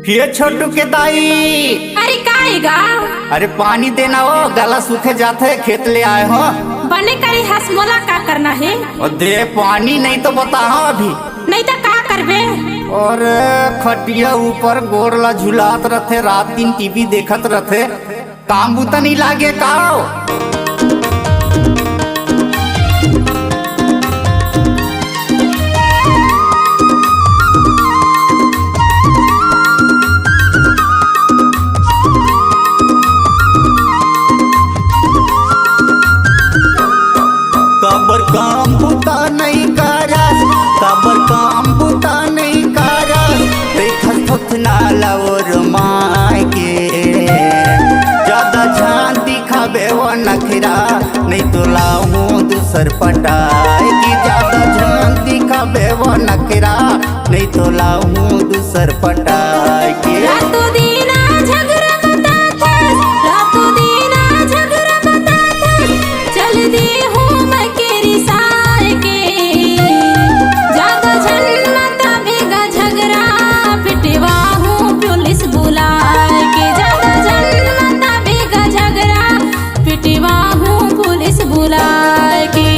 ये छोटू के दाई। अरे काएगा? अरे पानी देना हो, गला सूखे जाते, खेत ले आए हो। बने करी हसमोला का करना है? और दे पानी नहीं तो बताओ अभी। नहीं तो का करबे? और खटिया ऊपर गोरला झुलात रहते, रात दिन टीवी देखत रहते, काम बुता नहीं लागे का? कबर काम बुता नहीं करस, कबर काम बुता नहीं करस, देखत थुथना लवर माय के ज्यादा झान दिखावे वो नखरा, नहीं तो लाऊं दूसर पटाए की। ज्यादा झान दिखावे वो नखरा, नहीं तो लाऊं दूसर पटाए के। रातों दीना झगड़ा मता था, रातों दीना झगड़ा मता था, चल दी हूँ मैं केरी सार के। ज्यादा झन मता बेगा झगड़ा, पिटवा हूँ पुलिस बुला के। ज्यादा झन मता बेगा झगड़ा, पिटवा हूँ पुलिस बुला के।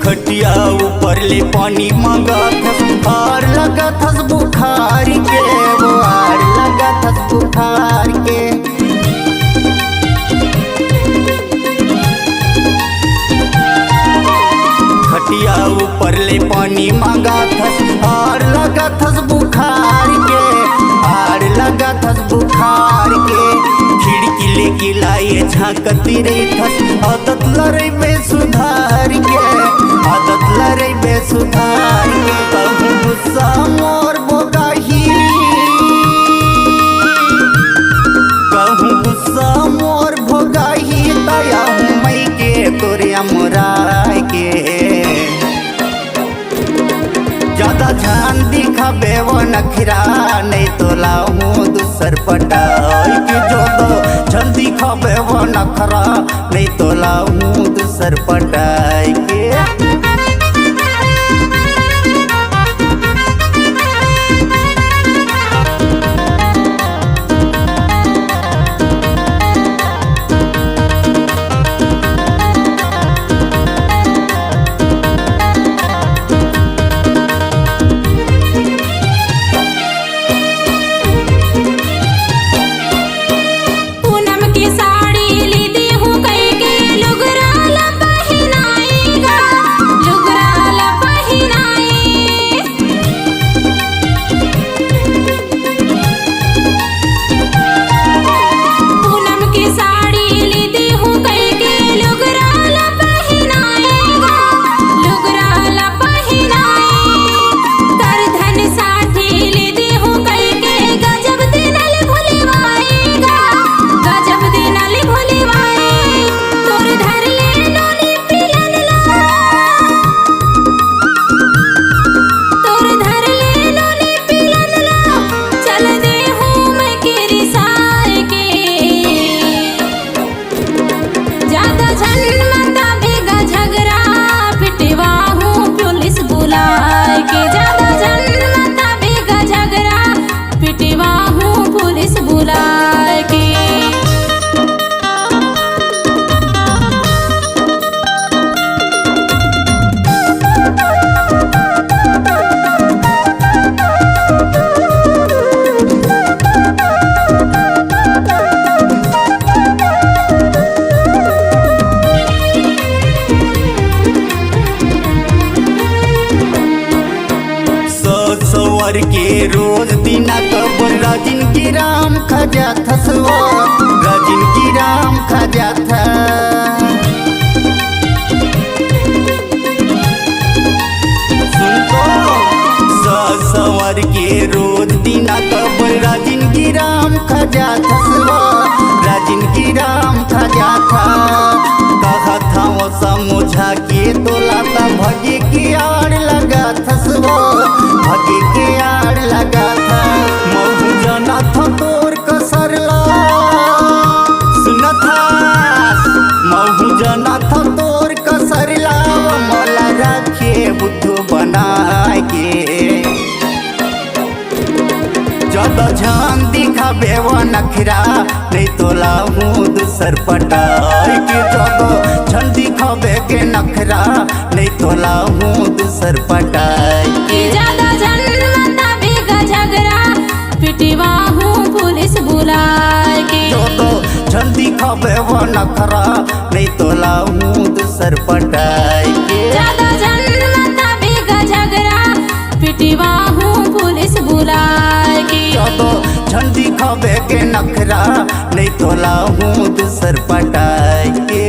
खटिया ऊपर ले पानी मांगत और लगत हस बुखार के, वो आर लगत हस बुखार के। खटिया ऊपर ले पानी मांगत हस और लगत हस बुखार के, आर लगत हस बुखार के। खिड़की ले गिलाए झांकती रही थस, आदत लड़े में सुधार के, आदत लड़े में सुधार के। कहूँ गुस्सा मोर बोगाही, कहूँ गुस्सा मोर भोगाही, दया हूँ मई के तोरे अमराय के। ज्यादा ध्यान दिखावे वो नखरा, नहीं तो लाऊं दूसर पटाई के। जो तो झन दिखावे वो नखरा, नहीं तो लाऊं दूसर पटाई के। के रोज दिना कबर राजिन की राम खजा थसवा, राजिन की राम खजा था। सुनको सवर के रोज दिना कबर राजिन की राम खजा थसवा, राजिन की राम खजा था। कहा था बुद्धू बना के ज्यादा ध्यान दिखावे वो नखरा नहीं तो लाहूं दूसर पटाई के ज्यादा ध्यान दिखावे के नखरा नहीं तो लाहूं दूसर पटाई के ज्यादा जन्मता बेगा झगड़ा पिटवा हूँ पुलिस बुला के ज्यादा ध्यान दिखावे वो नखरा नहीं तो लाहूं दूसर पटाई के ज्यादा जन्मता बेगा झगड़ा पिटवा हूँ पुलिस बुला के ज्यादा ध्यान दिखावे के नखरा नहीं तो लाहूं दूसर पटाई के